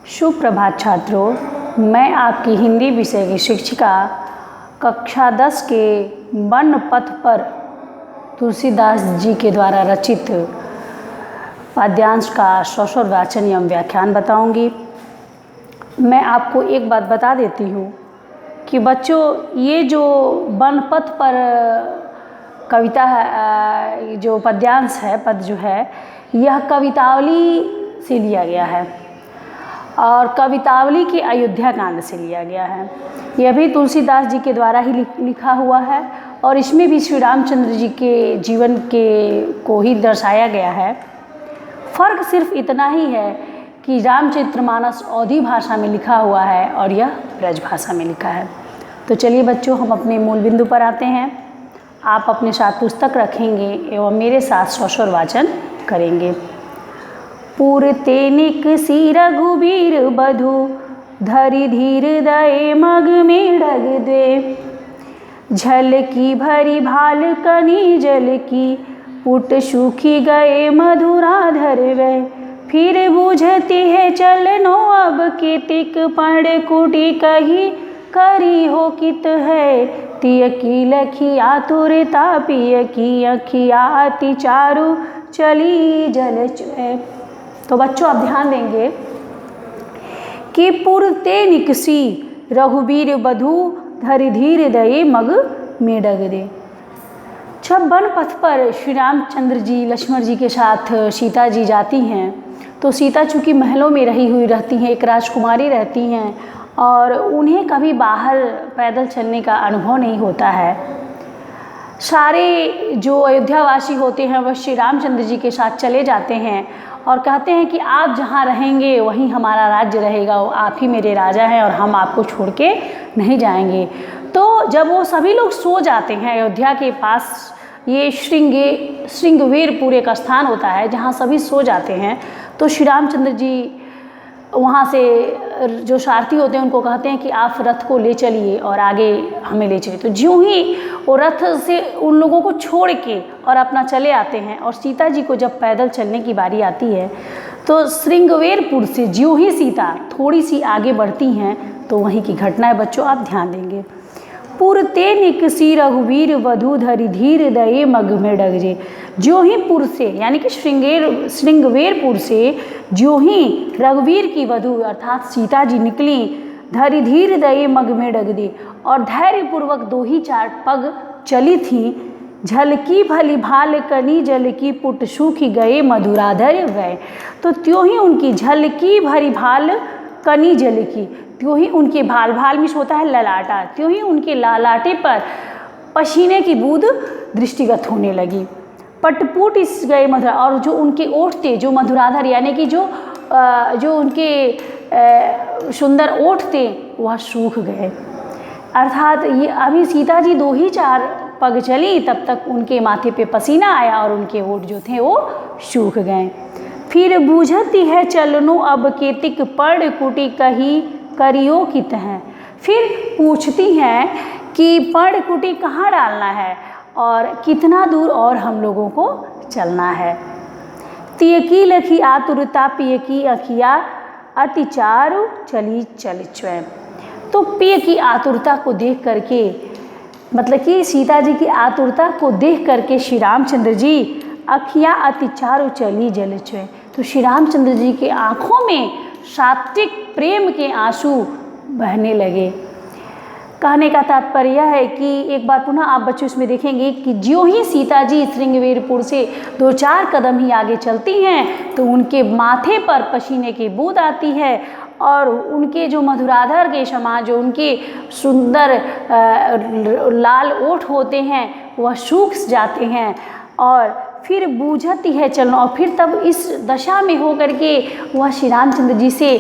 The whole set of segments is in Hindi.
सुप्रभात छात्रों, मैं आपकी हिंदी विषय की शिक्षिका कक्षा 10 के वन पथ पर तुलसीदास जी के द्वारा रचित पद्यांश का स्वस्वर वाचन एवं व्याख्यान बताऊंगी। मैं आपको एक बात बता देती हूँ कि बच्चों, ये जो वन पथ पर कविता है, जो पद्यांश है, पद जो है, यह कवितावली से लिया गया है और कवितावली के अयोध्या कांड से लिया गया है। यह भी तुलसीदास जी के द्वारा ही लिखा हुआ है और इसमें भी श्री रामचंद्र जी के जीवन को ही दर्शाया गया है। फ़र्क सिर्फ इतना ही है कि रामचरितमानस अवधी भाषा में लिखा हुआ है और यह ब्रज भाषा में लिखा है। तो चलिए बच्चों, हम अपने मूल बिंदु पर आते हैं। आप अपने साथ पुस्तक रखेंगे एवं मेरे साथ स्वस्वर वाचन करेंगे। पुरते निकसी रघुबीर बधु, धरि धीर दये मग में डग दे। झल की भरी भाल कनी जल की, पुट सूखी गए मधुराधर वे। फिर बुझती है चलनो अब कितिक, पढ़ कुटी कही करी हो कित है। तिय की लखी आतुरता, पिय की अखिया अति चारु, चली जल चुए। तो बच्चों, आप ध्यान देंगे कि पुरते निकसी रघुबीर बधु, धरि धीर दये मग में डग दे। जब वन पथ पर श्री रामचंद्र जी लक्ष्मण जी के साथ सीता जी जाती हैं, तो सीता चूँकि महलों में रही हुई रहती हैं, एक राजकुमारी रहती हैं और उन्हें कभी बाहर पैदल चलने का अनुभव नहीं होता है। सारे जो अयोध्यावासी होते हैं वह श्री रामचंद्र जी के साथ चले जाते हैं और कहते हैं कि आप जहाँ रहेंगे वहीं हमारा राज्य रहेगा, आप ही मेरे राजा हैं और हम आपको छोड़ के नहीं जाएंगे। तो जब वो सभी लोग सो जाते हैं, अयोध्या के पास ये श्रृंगवेरपुर एक स्थान होता है जहाँ सभी सो जाते हैं, तो श्री रामचंद्र जी वहाँ से जो सारथी होते हैं उनको कहते हैं कि आप रथ को ले चलिए और आगे हमें ले चलिए। तो ज्यों ही वो रथ से उन लोगों को छोड़ के और अपना चले आते हैं और सीता जी को जब पैदल चलने की बारी आती है, तो श्रृंगवेरपुर से ज्यों ही सीता थोड़ी सी आगे बढ़ती हैं तो वहीं की घटना है बच्चों, आप ध्यान देंगे। पुरते निकसी रघुबीर वधु, धरि धीर दये मग में डग जे। ज्यों ही पुर से यानी कि श्रृंगवेरपुर से ज्यों ही रघुवीर की वधु अर्थात सीता जी निकली, धरि धीर दये मग में डग दे, और धैर्यपूर्वक 2 ही 4 पग चली थी। झलकी भली भाल कनी जल की, पुट सूखी गए मधुराधर वै। तो त्यों ही उनकी झलकी भरी भाल कनी जल की, त्यों ही उनके भाल मिस होता है ललाटा, त्यों ही उनके लालाटे पर पसीने की बूंद दृष्टिगत होने लगी। पटपुट इस गए मधुरा, और जो उनके ओठ थे, जो मधुराधर यानी कि जो उनके सुंदर ओठ थे वह सूख गए। अर्थात ये अभी सीता जी 2 ही 4 पग चली, तब तक उनके माथे पे पसीना आया और उनके ओठ जो थे वो सूख गए। फिर बूझती है चलनो अब केतिक, पढ़ कुटी कही करियो कित है। फिर पूछती हैं कि पढ़ कुटी कहाँ डालना है और कितना दूर और हम लोगों को चलना है। तिय की लखी आतुरता, पिय की अखिया अति चारु, चली चल चुए। तो पिय की आतुरता को देख करके, मतलब कि सीता जी की आतुरता को देख करके श्री रामचंद्र जी अखियाँ अति चारु, चली जल चुए। तो श्री रामचंद्र जी के आँखों में सात्विक प्रेम के आंसू बहने लगे। कहने का तात्पर्य यह है कि एक बार पुनः आप बच्चों इसमें देखेंगे कि ज्यों ही सीता जी श्रृंगवेरपुर से 2-4 कदम ही आगे चलती हैं तो उनके माथे पर पसीने की बूंद आती है और उनके जो मधुराधर के समान जो उनके सुंदर लाल ओठ होते हैं वह सूख जाते हैं। और फिर बूझती है चलना, और फिर तब इस दशा में हो करके वह श्री रामचंद्र जी से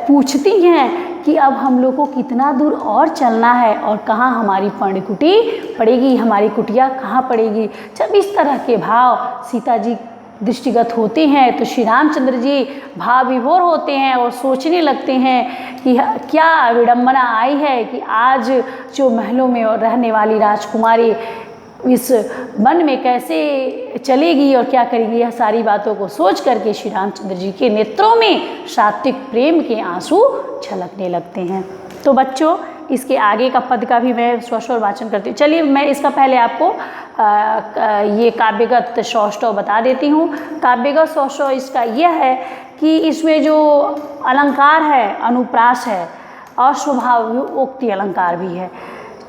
पूछती हैं कि अब हम लोग को कितना दूर और चलना है और कहाँ हमारी पर्णकुटी पड़ेगी, हमारी कुटिया कहाँ पड़ेगी। जब इस तरह के भाव सीता जी दृष्टिगत होते हैं तो श्री रामचंद्र जी भाव विभोर होते हैं और सोचने लगते हैं कि क्या विडंबना आई है कि आज जो महलों में रहने वाली राजकुमारी इस वन में कैसे चलेगी और क्या करेगी, यह सारी बातों को सोच करके श्री रामचंद्र जी के नेत्रों में सात्विक प्रेम के आंसू छलकने लगते हैं। तो बच्चों इसके आगे का पद का भी मैं स्वस्वर वाचन करती हूँ। चलिए मैं इसका पहले आपको ये काव्यगत सौष्ठव बता देती हूँ। काव्यगत सौष्ठव इसका यह है कि इसमें जो अलंकार है अनुप्रास है और स्वभावोक्ति अलंकार भी है।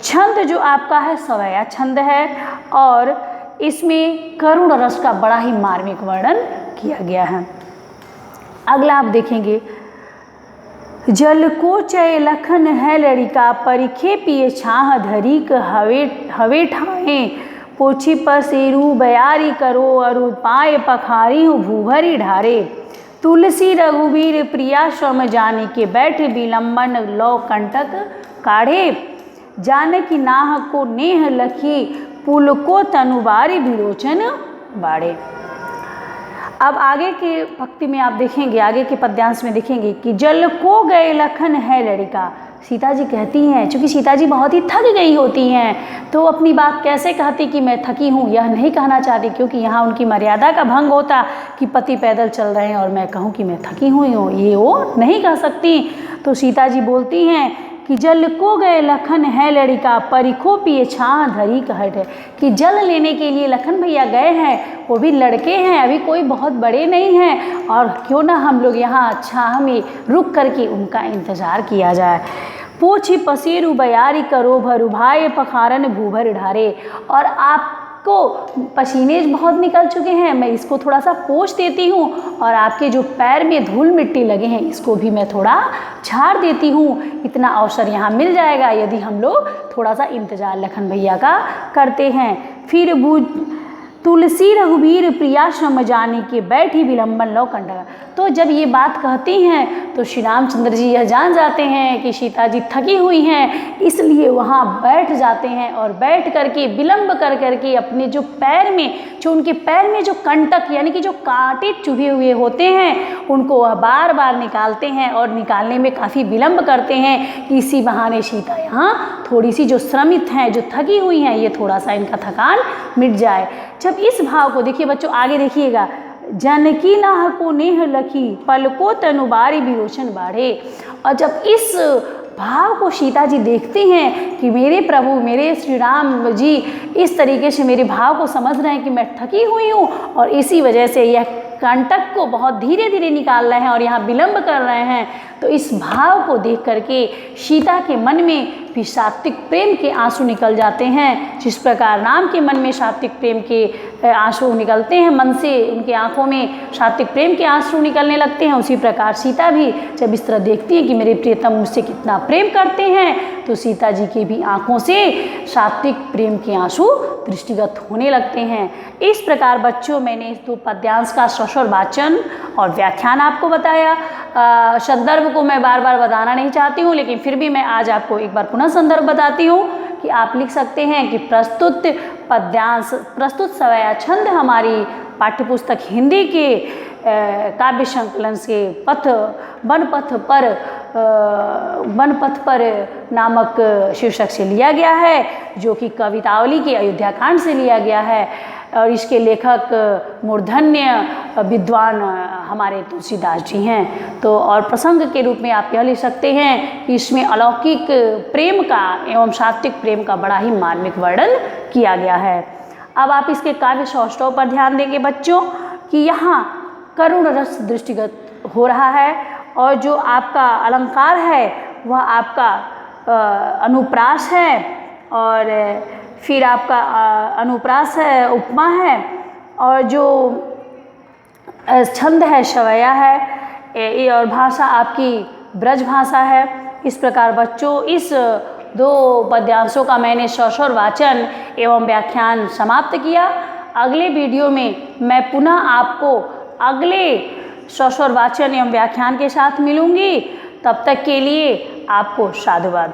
छंद जो आपका है सवैया छंद है और इसमें करुण रस का बड़ा ही मार्मिक वर्णन किया गया है। अगला आप देखेंगे, जल को चय लखन है लड़िका, परिखे पिए छाह धरी हवे ठाए, पोछी पर सेरू बयारी करो अरु पाए पखारी हूँ भूभरी ढारे, तुलसी रघुवीर प्रिया श्रम जानी के बैठ विलंबन लो कंटक काढ़े, जानकी नाह को नेह लखी पुल को तनुबारी विरोचन बाड़े। अब आगे के भक्ति में आप देखेंगे, आगे के पद्यांश में देखेंगे कि जल को गए लखन है लड़िका। सीता जी कहती हैं, चूँकि सीता जी बहुत ही थक गई होती हैं तो अपनी बात कैसे कहती कि मैं थकी हूँ, यह नहीं कहना चाहती, क्योंकि यहाँ उनकी मर्यादा का भंग होता कि पति पैदल चल रहे हैं और मैं कहूँ कि मैं थकी हुई हूँ, ये वो नहीं कह सकती। तो सीता जी बोलती हैं कि जल को गए लखन है लड़िका, परिखो पिए छाह धरी कहट है, कि जल लेने के लिए लखन भैया गए हैं, वो भी लड़के हैं, अभी कोई बहुत बड़े नहीं हैं, और क्यों ना हम लोग यहाँ छाह में रुक करके उनका इंतज़ार किया जाए। पूछी पसीरु बयारी करो भरु भाई पखारन भूभर ढारे, और आपको पसीने बहुत निकल चुके हैं, मैं इसको थोड़ा सा पोंछ देती हूँ, और आपके जो पैर में धूल मिट्टी लगे हैं इसको भी मैं थोड़ा झाड़ देती हूँ। इतना अवसर यहाँ मिल जाएगा यदि हम लोग थोड़ा सा इंतज़ार लखन भैया का करते हैं। फिर बूझ तुलसी रघुवीर प्रिया श्रम जानी के बैठी विलंबन लो कंटक। तो जब ये बात कहती हैं तो श्री रामचंद्र जी यह जान जाते हैं कि सीता जी थकी हुई हैं, इसलिए वहाँ बैठ जाते हैं और बैठ करके विलंब कर करके अपने जो पैर में, जो उनके पैर में जो कंटक यानी कि जो कांटे चुभे हुए होते हैं उनको वह बार बार निकालते हैं, और निकालने में काफ़ी विलंब करते हैं कि इसी बहाने सीता यहाँ थोड़ी सी जो श्रमित हैं, जो थकी हुई हैं, ये थोड़ा सा इनका थकान मिट जाए। जब इस भाव को देखिए बच्चों, आगे देखिएगा, जानकी नाह को नेह लखी पलको तनुबारी विरोचन बाढ़े। और जब इस भाव को सीता जी देखती हैं कि मेरे प्रभु, मेरे श्री राम जी इस तरीके से मेरे भाव को समझ रहे हैं कि मैं थकी हुई हूँ, और इसी वजह से यह कंटक को बहुत धीरे धीरे निकाल रहे हैं और यहाँ विलंब कर रहे हैं, तो इस भाव को देख करके सीता के मन में भी सात्विक प्रेम के आंसू निकल जाते हैं। जिस प्रकार राम के मन में सात्विक प्रेम के आंसू निकलते हैं, मन से उनके आंखों में सात्विक प्रेम के आंसू निकलने लगते हैं, उसी प्रकार सीता भी जब इस तरह देखती है कि मेरे प्रियतम मुझसे कितना प्रेम करते हैं, तो सीता जी के भी आंखों से सात्विक प्रेम के आंसू दृष्टिगत होने लगते हैं। इस प्रकार बच्चों मैंने इस दो पद्यांश का सस्वर वाचन और व्याख्यान आपको बताया। संदर्भ को मैं बार बार बताना नहीं चाहती हूँ, लेकिन फिर भी मैं आज आपको एक बार पुनः संदर्भ बताती हूँ कि आप लिख सकते हैं कि प्रस्तुत पद्यांश, प्रस्तुत सवैया छंद हमारी पाठ्यपुस्तक हिंदी के काव्य संकलन से वनपथ पर नामक शीर्षक से लिया गया है, जो कि कवितावली के अयोध्याकांड से लिया गया है, और इसके लेखक मूर्धन्य विद्वान हमारे तुलसीदास जी हैं। तो और प्रसंग के रूप में आप यह लिख सकते हैं कि इसमें अलौकिक प्रेम का एवं सात्विक प्रेम का बड़ा ही मार्मिक वर्णन किया गया है। अब आप इसके काव्य सौष्ठव पर ध्यान देंगे बच्चों कि यहाँ करुण रस दृष्टिगत हो रहा है, और जो आपका अलंकार है वह आपका अनुप्रास है, और फिर आपका अनुप्रास है, उपमा है, और जो छंद है सवैया है, और भाषा आपकी ब्रज भाषा है। इस प्रकार बच्चों इस दो पद्यांशों का मैंने सस्वर वाचन एवं व्याख्यान समाप्त किया। अगले वीडियो में मैं पुनः आपको अगले सस्वर वाचन एवं व्याख्यान के साथ मिलूंगी। तब तक के लिए आपको साधुवाद।